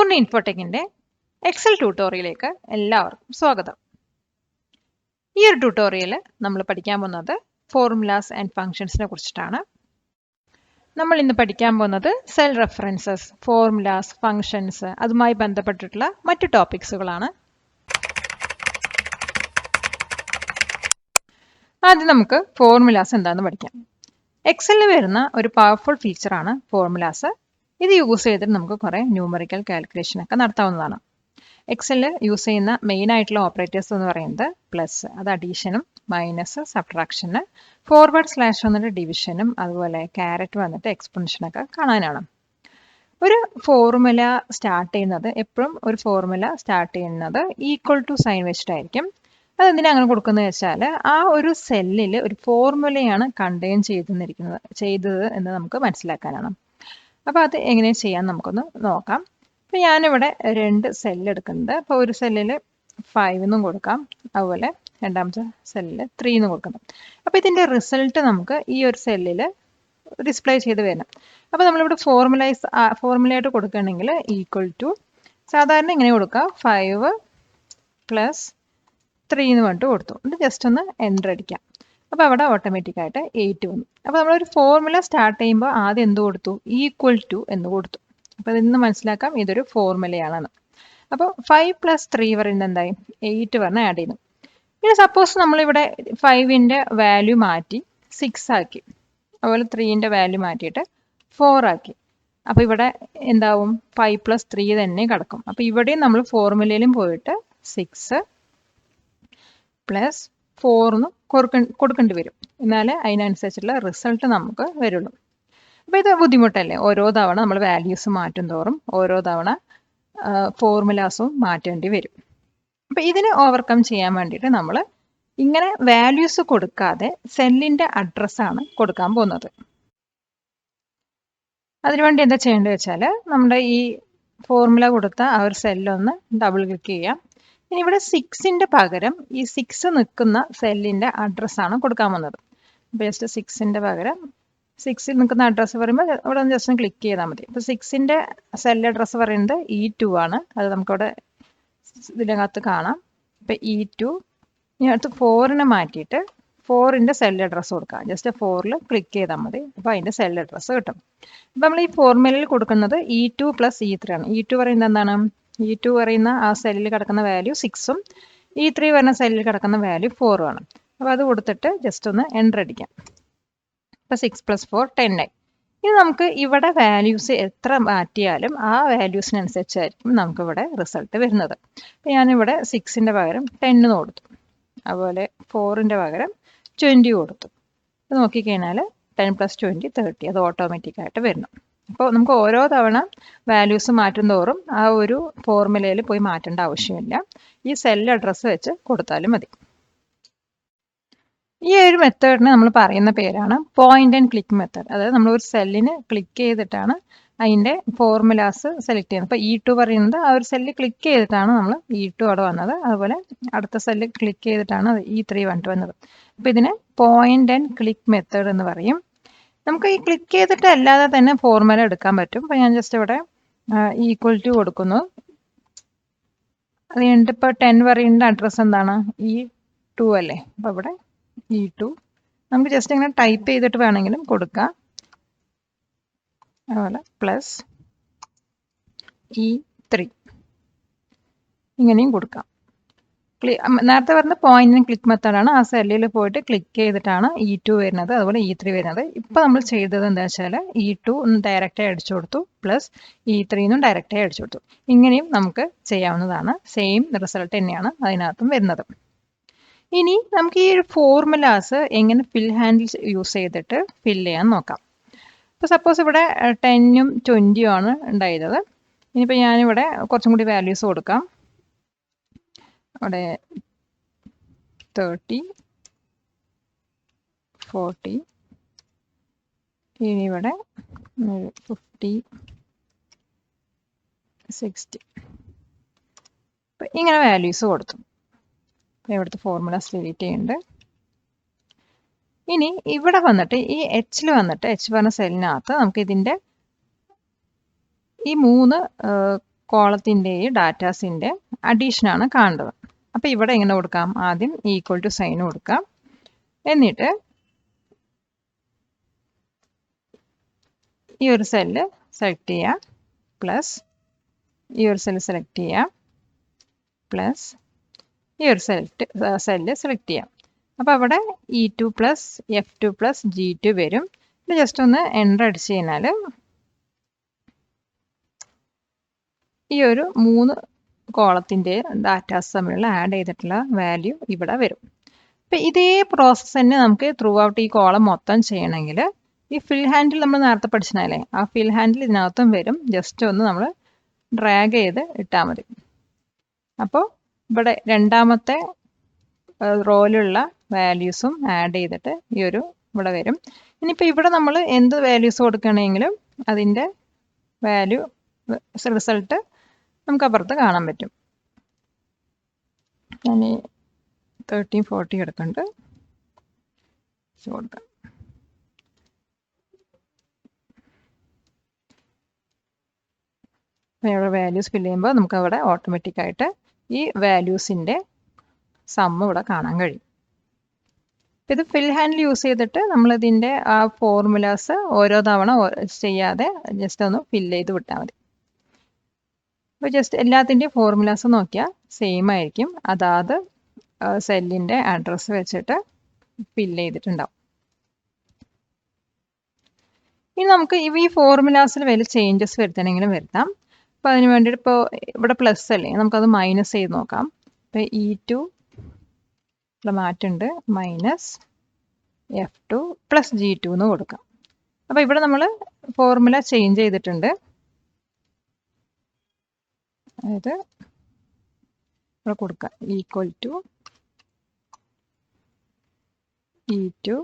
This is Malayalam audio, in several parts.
ഉണ്ണി ഇൻഫോടെക്കിന്റെ എക്സൽ ട്യൂട്ടോറിയലിലേക്ക് എല്ലാവർക്കും സ്വാഗതം. ഈ ഒരു ട്യൂട്ടോറിയൽ നമ്മൾ പഠിക്കാൻ പോകുന്നത് ഫോർമുലാസ് ആൻഡ് ഫങ്ഷൻസിനെ കുറിച്ചിട്ടാണ്. നമ്മൾ ഇന്ന് പഠിക്കാൻ പോകുന്നത് സെൽ റെഫറൻസസ്, ഫോർമുലാസ്, ഫങ്ഷൻസ്, അതുമായി ബന്ധപ്പെട്ടിട്ടുള്ള മറ്റു ടോപ്പിക്സുകളാണ്. ആദ്യം നമുക്ക് ഫോർമുലാസ് എന്താണെന്ന് പഠിക്കാം. എക്സലിൽ വരുന്ന ഒരു പവർഫുൾ ഫീച്ചറാണ് ഫോർമുലാസ്. ഇത് യൂസ് ചെയ്തിട്ട് നമുക്ക് കുറേ ന്യൂമറിക്കൽ കാൽക്കുലേഷൻ ഒക്കെ നടത്താവുന്നതാണ്. എക്സലിൽ യൂസ് ചെയ്യുന്ന മെയിൻ ആയിട്ടുള്ള ഓപ്പറേറ്റേഴ്സ് എന്ന് പറയുന്നത് പ്ലസ്, അത് അഡീഷനും മൈനസ് സബ്ട്രാക്ഷന്, ഫോർവേഡ് സ്ലാഷ് വന്നിട്ട് ഡിവിഷനും, അതുപോലെ ക്യാരറ്റ് വന്നിട്ട് എക്സ്പൊണൻഷനൊക്കെ കാണാനാണ്. ഒരു ഫോർമുല സ്റ്റാർട്ട് ചെയ്യുന്നത് എപ്പോഴും ഈക്വൽ ടു സൈൻ വെച്ചിട്ടായിരിക്കും. അതെന്തിനാ അങ്ങനെ കൊടുക്കുന്നത് വെച്ചാൽ ആ ഒരു സെല്ലിൽ ഒരു ഫോർമുലയാണ് കണ്ടെയ്ൻ ചെയ്തത് എന്ന് നമുക്ക് മനസ്സിലാക്കാനാണ്. അപ്പോൾ അത് എങ്ങനെ ചെയ്യാൻ നമുക്കൊന്ന് നോക്കാം. അപ്പോൾ ഞാനിവിടെ 2 സെല്ല് എടുക്കുന്നുണ്ട്. അപ്പോൾ ഒരു സെല്ലിൽ 5 എന്നും കൊടുക്കാം, അതുപോലെ രണ്ടാമത്തെ സെല്ലിൽ 3 എന്നും കൊടുക്കണം. അപ്പോൾ ഇതിൻ്റെ റിസൾട്ട് നമുക്ക് ഈ ഒരു സെല്ലിൽ ഡിസ്പ്ലേ ചെയ്ത് വരണം. അപ്പോൾ നമ്മളിവിടെ ഫോർമുലയായിട്ട് കൊടുക്കുകയാണെങ്കിൽ ഈക്വൽ ടു സാധാരണ ഇങ്ങനെ കൊടുക്കുക, 5 പ്ലസ് 3 എന്ന് പറഞ്ഞിട്ട് കൊടുത്തു. ഇത് ജസ്റ്റ് ഒന്ന് എൻ്റർ അടിക്കാം. അപ്പോൾ അവിടെ ഓട്ടോമാറ്റിക്കായിട്ട് 8 വന്നു. അപ്പോൾ നമ്മളൊരു ഫോർമുല സ്റ്റാർട്ട് ചെയ്യുമ്പോൾ ആദ്യം എന്ത് കൊടുത്തു? ഈക്വൽ ടു എന്ന് കൊടുത്തു. അപ്പോൾ ഇതിൽ നിന്ന് മനസ്സിലാക്കാം ഇതൊരു ഫോർമുലയാണെന്ന്. അപ്പോൾ 5 പ്ലസ് 3 പറയുന്നത് എന്തായി? 8 പറഞ്ഞ് ആഡ് ചെയ്യുന്നു. ഇനി സപ്പോസ് നമ്മളിവിടെ 5ൻ്റെ വാല്യൂ മാറ്റി 6 ആക്കി, അതുപോലെ 3ൻ്റെ വാല്യൂ മാറ്റിയിട്ട് 4 ആക്കി. അപ്പോൾ ഇവിടെ എന്താവും? 5 പ്ലസ് 3 തന്നെ കിടക്കും. അപ്പോൾ ഇവിടെയും നമ്മൾ ഫോർമുലയിലും പോയിട്ട് 6 പ്ലസ് 4 എന്ന് കൊടുക്കേണ്ടി വരും. എന്നാലേ അതിനനുസരിച്ചുള്ള റിസൾട്ട് നമുക്ക് വരുള്ളൂ. അപ്പോൾ ഇത് ബുദ്ധിമുട്ടല്ലേ? ഓരോ തവണ നമ്മൾ വാല്യൂസ് മാറ്റും തോറും ഓരോ തവണ ഫോർമുലാസും മാറ്റേണ്ടി വരും. അപ്പോൾ ഇതിനെ ഓവർകം ചെയ്യാൻ വേണ്ടിയിട്ട് നമ്മൾ ഇങ്ങനെ വാല്യൂസ് കൊടുക്കാതെ സെല്ലിൻ്റെ അഡ്രസ്സാണ് കൊടുക്കാൻ പോകുന്നത്. അതിനുവേണ്ടി എന്താ ചെയ്യേണ്ടത് വെച്ചാൽ നമ്മുടെ ഈ ഫോർമുല കൊടുത്ത ആ ഒരു സെല്ലൊന്ന് ഡബിൾ ക്ലിക്ക് ചെയ്യാം. ഇനി ഇവിടെ 6ൻ്റെ പകരം ഈ 6 നിൽക്കുന്ന സെല്ലിൻ്റെ അഡ്രസ്സാണ് കൊടുക്കാൻ പോകുന്നത്. അപ്പോൾ ജസ്റ്റ് 6ൻ്റെ പകരം 6ൽ നിൽക്കുന്ന അഡ്രസ്സ് പറയുമ്പോൾ ഇവിടെ ഒന്ന് ജസ്റ്റ് ക്ലിക്ക് ചെയ്താൽ മതി. അപ്പോൾ 6ൻ്റെ സെൽ അഡ്രസ്സ് പറയുന്നത് E2 ആണ്. അത് നമുക്കവിടെ ഇതിനകത്ത് കാണാം. അപ്പോൾ E2 ഇനി അടുത്ത് 4നെ മാറ്റിയിട്ട് 4ൻ്റെ സെൽ അഡ്രസ്സ് കൊടുക്കാം. ജസ്റ്റ് 4ൽ ക്ലിക്ക് ചെയ്താൽ മതി. അപ്പോൾ അതിൻ്റെ സെൽ അഡ്രസ്സ് കിട്ടും. അപ്പോൾ നമ്മൾ ഈ ഫോർമുലയിൽ കൊടുക്കുന്നത് E2 പ്ലസ് E3 ആണ്. E2 പറയുന്നത് എന്താണ്? E2 പറയുന്ന ആ സെല്ലിൽ കിടക്കുന്ന വാല്യൂ 6ഉം E3 പറയുന്ന സെല്ലിൽ കിടക്കുന്ന വാല്യൂ 4ഉം ആണ്. അപ്പോൾ അത് കൊടുത്തിട്ട് ജസ്റ്റ് ഒന്ന് എൻ്റർ അടിക്കാം. അപ്പോൾ 6 പ്ലസ് 4 10 ആയി. ഇനി നമുക്ക് ഇവിടെ വാല്യൂസ് എത്ര മാറ്റിയാലും ആ വാല്യൂസിനനുസരിച്ചായിരിക്കും നമുക്കിവിടെ റിസൾട്ട് വരുന്നത്. അപ്പോൾ ഞാനിവിടെ 6ൻ്റെ പകരം 10 എന്ന് കൊടുത്തു, അതുപോലെ 4ൻ്റെ പകരം 20 കൊടുത്തു. അത് നോക്കിക്കഴിഞ്ഞാൽ 10 പ്ലസ് 20 30, അത് ഓട്ടോമാറ്റിക്കായിട്ട് വരുന്നു. അപ്പോൾ നമുക്ക് ഓരോ തവണ വാല്യൂസ് മാറ്റും തോറും ആ ഒരു ഫോർമുലയിൽ പോയി മാറ്റേണ്ട ആവശ്യമില്ല. ഈ സെൽ അഡ്രസ്സ് വെച്ച് കൊടുത്താലും മതി. ഈ ഒരു മെത്തേഡിന് നമ്മൾ പറയുന്ന പേരാണ് പോയിന്റ് ആൻഡ് ക്ലിക്ക് മെത്തേഡ്. അതായത് നമ്മൾ ഒരു സെല്ലിന് ക്ലിക്ക് ചെയ്തിട്ടാണ് അതിൻ്റെ ഫോർമുലാസ് സെലക്ട് ചെയ്യുന്നത്. അപ്പോൾ E2 പറയുന്നത് ആ ഒരു സെല്ലിൽ ക്ലിക്ക് ചെയ്തിട്ടാണ് നമ്മൾ E2 അവിടെ വന്നത്. അതുപോലെ അടുത്ത സെല്ലിൽ ക്ലിക്ക് ചെയ്തിട്ടാണ് E3 വന്നത്. അപ്പോൾ ഇതിനെ പോയിന്റ് ആൻഡ് ക്ലിക്ക് മെത്തേഡ് എന്ന് പറയും. നമുക്ക് ഈ ക്ലിക്ക് ചെയ്തിട്ട് അല്ലാതെ തന്നെ ഫോർമുല എടുക്കാൻ പറ്റും. അപ്പോൾ ഞാൻ ജസ്റ്റ് ഇവിടെ ഈക്വൽ ടു കൊടുക്കുന്നു. അത് കഴിഞ്ഞിട്ട് ഇപ്പോൾ 10 പറയുന്ന അഡ്രസ്സ് എന്താണ്? E2 അല്ലേ? അപ്പോൾ ഇവിടെ E2 നമുക്ക് ജസ്റ്റ് ഇങ്ങനെ ടൈപ്പ് ചെയ്തിട്ട് വേണമെങ്കിലും കൊടുക്കാം. അതുപോലെ പ്ലസ് E3 ഇങ്ങനെയും കൊടുക്കാം. നേരത്തെ പറഞ്ഞ പോയിന്റ് ആൻഡ് ക്ലിക്ക് മെത്തേഡാണ്. ആ സെല്ലിൽ പോയിട്ട് ക്ലിക്ക് ചെയ്തിട്ടാണ് E2 വരുന്നത്, അതുപോലെ E3 വരുന്നത്. ഇപ്പോൾ നമ്മൾ ചെയ്തത് എന്താ വെച്ചാൽ E2 ഡയറക്റ്റായി അടിച്ചു കൊടുത്തു, പ്ലസ് E3 ഡയറക്റ്റായി അടിച്ചു കൊടുത്തു. ഇങ്ങനെയും നമുക്ക് ചെയ്യാവുന്നതാണ്. സെയിം റിസൾട്ട് തന്നെയാണ് അതിനകത്തും വരുന്നത്. ഇനി നമുക്ക് ഈ ഒരു ഫോർമുലാസ് എങ്ങനെ ഫിൽ ഹാൻഡിൽ യൂസ് ചെയ്തിട്ട് ഫിൽ ചെയ്യാൻ നോക്കാം. ഇപ്പോൾ സപ്പോസ് ഇവിടെ 10ഉം 20ഉം ആണ് ഉണ്ടായത്. ഇനിയിപ്പോൾ ഞാനിവിടെ കുറച്ചും കൂടി വാല്യൂസ് കൊടുക്കാം. അവിടെ 30, 40, ഇനി ഇവിടെ 50, 60. അപ്പം ഇങ്ങനെ വാല്യൂസ് കൊടുത്തു. ഇവിടുത്തെ ഫോർമുലാസ് ഡിലീറ്റ് ചെയ്യുന്നുണ്ട്. ഇനി ഇവിടെ വന്നിട്ട് ഈ Hൽ വന്നിട്ട് H പറഞ്ഞ സെല്ലിനകത്ത് നമുക്ക് ഇതിൻ്റെ ഈ 3 കോളത്തിൻ്റെയും ഡാറ്റാസിൻ്റെ അഡീഷനാണ് കാണേണ്ടത്. അപ്പോൾ ഇവിടെ എങ്ങനെ കൊടുക്കാം? ആദ്യം ഈക്വൽ ടു സൈൻ കൊടുക്കാം. എന്നിട്ട് ഈ ഒരു സെല്ല് സെലക്ട് ചെയ്യുക, പ്ലസ് ഈ ഒരു സെല്ല് സെലക്ട് ചെയ്യുക, പ്ലസ് ഈ ഒരു സെല്ല് സെലക്ട് ചെയ്യാം. അപ്പോൾ അവിടെ E2 plus F2 plus G2 വരും. ഇത് ജസ്റ്റ് ഒന്ന് എൻ്റർ അടിച്ച് കഴിഞ്ഞാൽ ഈ ഒരു 3 കോളത്തിൻ്റെ ഡാറ്റാസ് തമ്മിലുള്ള ആഡ് ചെയ്തിട്ടുള്ള വാല്യൂ ഇവിടെ വരും. അപ്പോൾ ഇതേ പ്രോസസ്സ് തന്നെ നമുക്ക് ത്രൂ ഔട്ട് ഈ കോളം മൊത്തം ചെയ്യണമെങ്കിൽ ഈ ഫിൽ ഹാൻഡിൽ നമ്മൾ നേരത്തെ പഠിച്ചതല്ലേ, ആ ഫിൽ ഹാൻഡിൽ ഇതിനകത്തും വരും. ജസ്റ്റ് ഒന്ന് നമ്മൾ ഡ്രാഗ് ചെയ്ത് ഇട്ടാൽ മതി. അപ്പോൾ ഇവിടെ രണ്ടാമത്തെ റോയിലുള്ള വാല്യൂസും ആഡ് ചെയ്തിട്ട് ഈ ഒരു ഇവിടെ വരും. ഇനിയിപ്പോൾ ഇവിടെ നമ്മൾ എന്ത് വാല്യൂസ് കൊടുക്കണമെങ്കിലും അതിൻ്റെ വാല്യൂ റിസൾട്ട് നമുക്ക് അപ്പുറത്ത് കാണാൻ പറ്റും. ഞാൻ 1340 എടുക്കുന്നുണ്ട്, കൊടുക്കാം. ഇവിടെ വാല്യൂസ് ഫില്ല് ചെയ്യുമ്പോൾ നമുക്ക് അവിടെ ഓട്ടോമാറ്റിക്കായിട്ട് ഈ വാല്യൂസിൻ്റെ സമ്മ് ഇവിടെ കാണാൻ കഴിയും. ഇത് ഫിൽ ഹാൻഡിൽ യൂസ് ചെയ്തിട്ട് നമ്മളിതിൻ്റെ ആ ഫോർമുലാസ് ഓരോ തവണ ചെയ്യാതെ ജസ്റ്റ് ഒന്ന് ഫില്ല് ചെയ്ത് വിട്ടാൽ മതി. അപ്പോൾ ജസ്റ്റ് എല്ലാത്തിൻ്റെയും ഫോർമുലാസ് നോക്കിയാൽ സെയിം ആയിരിക്കും. അതാത് സെല്ലിൻ്റെ അഡ്രസ്സ് വെച്ചിട്ട് ഫില്ല് ചെയ്തിട്ടുണ്ടാവും. ഇനി നമുക്ക് ഈ ഫോർമുലാസിൽ വലിയ ചേഞ്ചസ് വരുത്തണമെങ്കിലും വരുത്താം. അപ്പോൾ അതിന് വേണ്ടിയിട്ട് ഇപ്പോൾ ഇവിടെ പ്ലസ് അല്ലേ, നമുക്കത് മൈനസ് ചെയ്ത് നോക്കാം. ഇപ്പോൾ E2 മാറ്റുണ്ട്, minus F2 plus G2 എന്ന് കൊടുക്കാം. അപ്പോൾ ഇവിടെ നമ്മൾ ഫോർമുല ചേഞ്ച് ചെയ്തിട്ടുണ്ട്. അതായത് ഇവിടെ കൊടുക്കാം equal to E2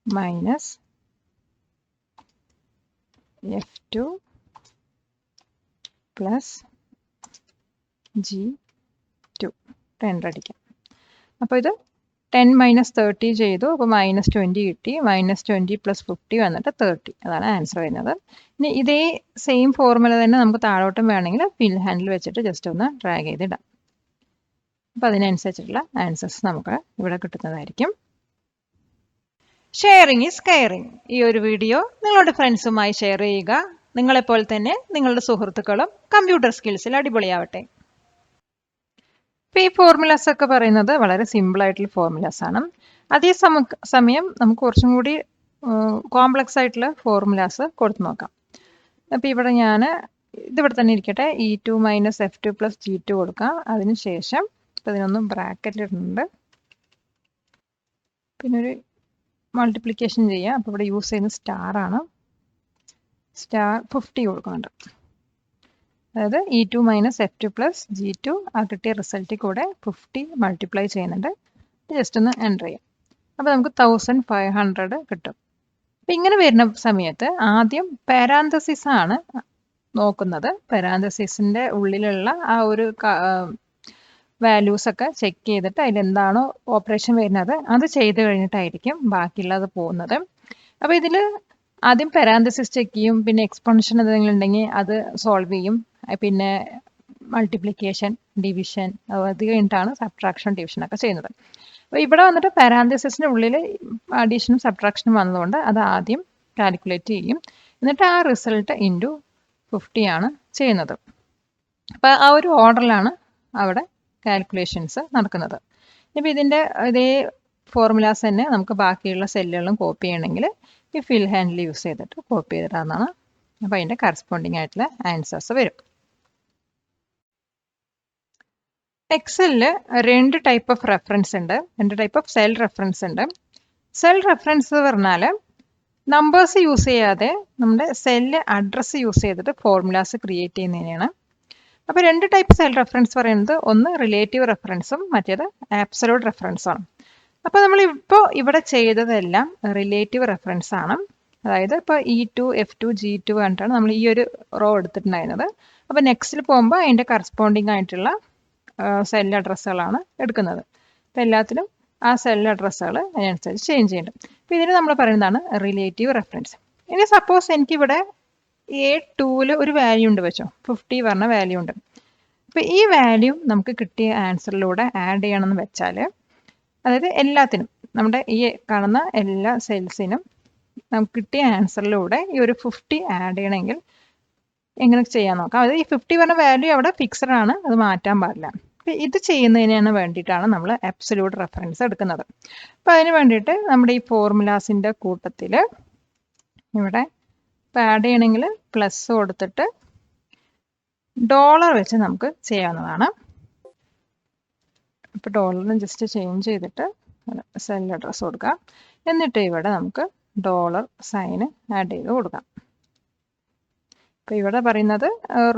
minus F2 plus G2 10 അടിക്കാം. അപ്പോൾ ഇത് 10 മൈനസ് 30 ചെയ്തു. അപ്പോൾ മൈനസ് 20 കിട്ടി. മൈനസ് 20 പ്ലസ് 50 വന്നിട്ട് 30. അതാണ് ആൻസർ വരുന്നത്. ഇനി ഇതേ സെയിം ഫോർമുല തന്നെ നമുക്ക് താഴോട്ടും വേണമെങ്കിൽ ഫിൽ ഹാൻഡിൽ വെച്ചിട്ട് ജസ്റ്റ് ഒന്ന് ഡ്രാഗ് ചെയ്തിടാം. അപ്പോൾ അതിനനുസരിച്ചിട്ടുള്ള ആൻസേഴ്സ് നമുക്ക് ഇവിടെ കിട്ടുന്നതായിരിക്കും. Sharing is caring. ഈ ഒരു വീഡിയോ നിങ്ങളുടെ ഫ്രണ്ട്സുമായി ഷെയർ ചെയ്യുക. നിങ്ങളെപ്പോലെ തന്നെ നിങ്ങളുടെ സുഹൃത്തുക്കളും കമ്പ്യൂട്ടർ സ്കിൽസിൽ അടിപൊളിയാവട്ടെ. ഇപ്പോൾ ഈ ഫോർമുലാസ് ഒക്കെ പറയുന്നത് വളരെ സിമ്പിൾ ആയിട്ടുള്ള ഫോർമുലാസ് ആണ്. അതേ സമയം നമുക്ക് കുറച്ചും കൂടി കോംപ്ലക്സ് ആയിട്ടുള്ള ഫോർമുലാസ് കൊടുത്തു നോക്കാം. അപ്പോൾ ഇവിടെ ഞാൻ ഇതിവിടെ തന്നെ ഇരിക്കട്ടെ, E2 minus F2 plus G2 കൊടുക്കാം. അതിനുശേഷം ഇപ്പോൾ ഇതിനൊന്ന് ബ്രാക്കറ്റിൽ ഇടുന്നുണ്ട്, പിന്നെ ഒരു മൾട്ടിപ്ലിക്കേഷൻ ചെയ്യാം. അപ്പോൾ ഇവിടെ യൂസ് ചെയ്യുന്നത് സ്റ്റാർ ആണ്. സ്റ്റാർ 50 കൊടുക്കുന്നുണ്ട്. അതായത് E2 minus F2 plus G2 ആ കിട്ടിയ റിസൾട്ടിൽ കൂടെ 50 മൾട്ടിപ്ലൈ ചെയ്യുന്നുണ്ട്. ജസ്റ്റ് ഒന്ന് എൻ്റർ ചെയ്യാം. അപ്പോൾ നമുക്ക് 1500 കിട്ടും. അപ്പം ഇങ്ങനെ വരുന്ന സമയത്ത് ആദ്യം പാരാന്തസിസ് ആണ് നോക്കുന്നത്. പാരാന്തസിസിൻ്റെ ഉള്ളിലുള്ള ആ ഒരു വാല്യൂസ് ഒക്കെ ചെക്ക് ചെയ്തിട്ട് അതിലെന്താണോ ഓപ്പറേഷൻ വരുന്നത് അത് ചെയ്ത് കഴിഞ്ഞിട്ടായിരിക്കും ബാക്കിയുള്ളത് പോകുന്നത്. അപ്പോൾ ഇതിൽ ആദ്യം പാരാന്തസിസ് ചെക്ക് ചെയ്യും, പിന്നെ എക്സ്പോണൻഷ്യൽ എന്തെങ്കിലും ഉണ്ടെങ്കിൽ അത് സോൾവ് ചെയ്യും, പിന്നെ മൾട്ടിപ്ലിക്കേഷൻ, ഡിവിഷൻ, അത് കഴിഞ്ഞിട്ടാണ് സബ്ട്രാക്ഷൻ, ഡിവിഷൻ ഒക്കെ ചെയ്യുന്നത്. അപ്പോൾ ഇവിടെ വന്നിട്ട് പാരാന്തസിസിൻ്റെ ഉള്ളിൽ അഡീഷനും സബ്ട്രാക്ഷനും വന്നതുകൊണ്ട് അത് ആദ്യം കാൽക്കുലേറ്റ് ചെയ്യും. എന്നിട്ട് ആ റിസൾട്ട് ഇൻറ്റു 50 ആണ് ചെയ്യുന്നത്. അപ്പോൾ ആ ഒരു ഓർഡറിലാണ് അവിടെ കാൽക്കുലേഷൻസ് നടക്കുന്നത്. ഇപ്പോൾ ഇതിൻ്റെ ഇതേ ഫോർമുലാസ് തന്നെ നമുക്ക് ബാക്കിയുള്ള സെല്ലുകളും കോപ്പി ചെയ്യണമെങ്കിൽ ഈ ഫിൽ ഹാൻഡിൽ യൂസ് ചെയ്തിട്ട് കോപ്പി ചെയ്തിട്ടാണ്. അപ്പോൾ അതിൻ്റെ കറസ്പോണ്ടിങ് ആയിട്ടുള്ള ആൻസേഴ്സ് വരും. എക്സലിൽ 2 ടൈപ്പ് ഓഫ് റെഫറൻസ് ഉണ്ട്, 2 ടൈപ്പ് ഓഫ് സെൽ റെഫറൻസ് ഉണ്ട്. സെൽ റെഫറൻസ് പറഞ്ഞാൽ നമ്പേഴ്സ് യൂസ് ചെയ്യാതെ നമ്മുടെ സെല്ല് അഡ്രസ്സ് യൂസ് ചെയ്തിട്ട് ഫോർമുലാസ് ക്രിയേറ്റ് ചെയ്യുന്നതിനാണ്. അപ്പോൾ 2 ടൈപ്പ് സെൽ റെഫറൻസ് പറയുന്നത് ഒന്ന് റിലേറ്റീവ് റെഫറൻസും മറ്റേത് ആബ്സലൂട്ട് റെഫറൻസുമാണ്. അപ്പോൾ നമ്മളിപ്പോൾ ഇവിടെ ചെയ്തതെല്ലാം റിലേറ്റീവ് റെഫറൻസ് ആണ്. അതായത് ഇപ്പോൾ E2, F2, G2 കണ്ടിട്ടാണ് നമ്മൾ ഈ ഒരു റോ എടുത്തിട്ടുണ്ടായിരുന്നത്. അപ്പോൾ നെക്സ്റ്റിൽ പോകുമ്പോൾ അതിൻ്റെ കറസ്പോണ്ടിങ് ആയിട്ടുള്ള സെൽ അഡ്രസ്സുകളാണ് എടുക്കുന്നത്. അപ്പോൾ എല്ലാത്തിലും ആ സെൽ അഡ്രസ്സുകൾ അതിനനുസരിച്ച് ചേഞ്ച് ചെയ്യുന്നുണ്ട്. അപ്പോൾ ഇതിന് നമ്മൾ പറയുന്നതാണ് റിലേറ്റീവ് റെഫറൻസ്. ഇനി സപ്പോസ് എനിക്കിവിടെ A2 ഒരു വാല്യൂ ഉണ്ട് വെച്ചോ, 50 പറഞ്ഞ വാല്യൂ ഉണ്ട്. അപ്പോൾ ഈ വാല്യൂ നമുക്ക് കിട്ടിയ ആൻസറിലൂടെ ആഡ് ചെയ്യണമെന്ന് വെച്ചാൽ, അതായത് എല്ലാത്തിനും നമ്മുടെ ഈ കാണുന്ന എല്ലാ സെൽസിനും നമുക്ക് കിട്ടിയ ആൻസറിലൂടെ ഈ ഒരു 50 ആഡ് ചെയ്യണമെങ്കിൽ എങ്ങനെ ചെയ്യാൻ നോക്കാം. അതായത് ഈ 50 പറഞ്ഞ വാല്യൂ അവിടെ ഫിക്സഡ് ആണ്, അത് മാറ്റാൻ പാടില്ല. അപ്പോൾ ഇത് ചെയ്യുന്നതിന് വേണ്ടിയിട്ടാണ് നമ്മൾ അബ്സല്യൂട്ട് റെഫറൻസ് എടുക്കുന്നത്. അപ്പോൾ അതിന് വേണ്ടിയിട്ട് നമ്മുടെ ഈ ഫോർമുലാസിൻ്റെ കൂട്ടത്തിൽ ഇവിടെ ഇപ്പോൾ ആഡ് ചെയ്യണമെങ്കിൽ പ്ലസ് കൊടുത്തിട്ട് ഡോളർ വെച്ച് നമുക്ക് ചെയ്യാവുന്നതാണ്. ഇപ്പോൾ ഡോളറിന് ജസ്റ്റ് ചേഞ്ച് ചെയ്തിട്ട് സെൽ അഡ്രസ് കൊടുക്കാം. എന്നിട്ട് ഇവിടെ നമുക്ക് ഡോളർ സൈന് ആഡ് ചെയ്ത് കൊടുക്കാം. ഇപ്പോൾ ഇവിടെ പറയുന്നത്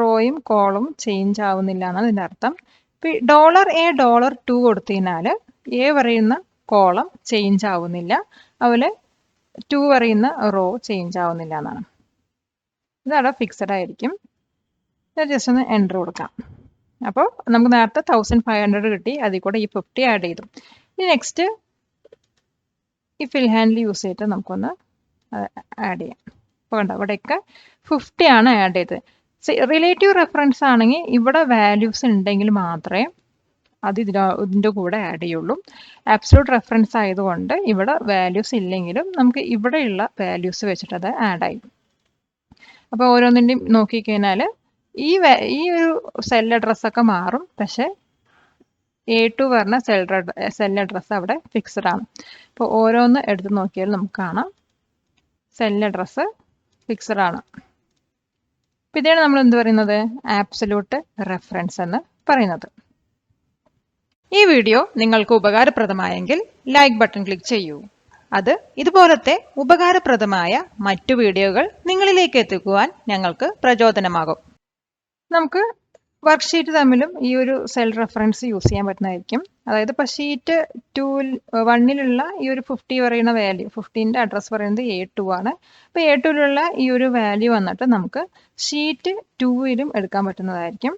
റോയും കോളും ചേഞ്ച് ആവുന്നില്ല എന്നാണ് ഇതിൻ്റെ അർത്ഥം. ഇപ്പോൾ $A $2 കൊടുത്തു കഴിഞ്ഞാൽ എ പറയുന്ന കോളം ചേഞ്ച് ആവുന്നില്ല, അതുപോലെ 2 പറയുന്ന റോ ചേഞ്ച് ആവുന്നില്ല എന്നാണ്. ഇതവിടെ ഫിക്സഡ് ആയിരിക്കും. ജസ്റ്റ് ഒന്ന് എൻ്റർ കൊടുക്കാം. അപ്പോൾ നമുക്ക് നേരത്തെ 1500 കിട്ടി, അതിൽ കൂടെ ഈ 50 ആഡ് ചെയ്തു. ഇനി നെക്സ്റ്റ് ഈ ഫിൽ ഹാൻഡിൽ യൂസ് ചെയ്തിട്ട് നമുക്കൊന്ന് ആഡ് ചെയ്യാം. അപ്പോൾ കണ്ടോ ഇവിടെയൊക്കെ 50 ആണ് ആഡ് ചെയ്തത്. റിലേറ്റീവ് റെഫറൻസ് ആണെങ്കിൽ ഇവിടെ വാല്യൂസ് ഉണ്ടെങ്കിൽ മാത്രമേ അത് ഇതിൻ്റെ കൂടെ ആഡ് ചെയ്യുള്ളൂ. ആബ്സലൂട്ട് റെഫറൻസ് ആയതുകൊണ്ട് ഇവിടെ വാല്യൂസ് ഇല്ലെങ്കിലും നമുക്ക് ഇവിടെയുള്ള വാല്യൂസ് വെച്ചിട്ട് അത് ആഡ് ആയി. അപ്പോൾ ഓരോന്നിൻ്റെയും നോക്കിക്കഴിഞ്ഞാൽ ഈ ഒരു സെൽ അഡ്രസ്സൊക്കെ മാറും, പക്ഷേ A2 പറഞ്ഞ സെൽ അഡ്രസ്സ് അവിടെ ഫിക്സഡ് ആണ്. അപ്പോൾ ഓരോന്ന് എടുത്ത് നോക്കിയാൽ നമുക്ക് കാണാം സെൽ അഡ്രസ്സ് ഫിക്സഡ് ആണ്. അപ്പോൾ ഇതാണ് നമ്മൾ എന്ത് പറയുന്നത്, ആബ്സലൂട്ട് റെഫറൻസ് എന്ന് പറയുന്നത്. ഈ വീഡിയോ നിങ്ങൾക്ക് ഉപകാരപ്രദമായെങ്കിൽ ലൈക്ക് ബട്ടൺ ക്ലിക്ക് ചെയ്യൂ. അത് ഇതുപോലത്തെ ഉപകാരപ്രദമായ മറ്റു വീഡിയോകൾ നിങ്ങളിലേക്ക് എത്തിക്കുവാൻ ഞങ്ങൾക്ക് പ്രചോദനമാകും. നമുക്ക് വർക്ക്ഷീറ്റ് തമ്മിലും ഈ ഒരു സെൽ റെഫറൻസ് യൂസ് ചെയ്യാൻ പറ്റുന്നതായിരിക്കും. അതായത് ഇപ്പോൾ ഷീറ്റ് 1 ഈ ഒരു 50 പറയുന്ന വാല്യൂ, 50ൻ്റെ അഡ്രസ്സ് പറയുന്നത് A2 ആണ്. അപ്പോൾ A2 ഈ ഒരു വാല്യൂ വന്നിട്ട് നമുക്ക് ഷീറ്റ് 2 എടുക്കാൻ പറ്റുന്നതായിരിക്കും.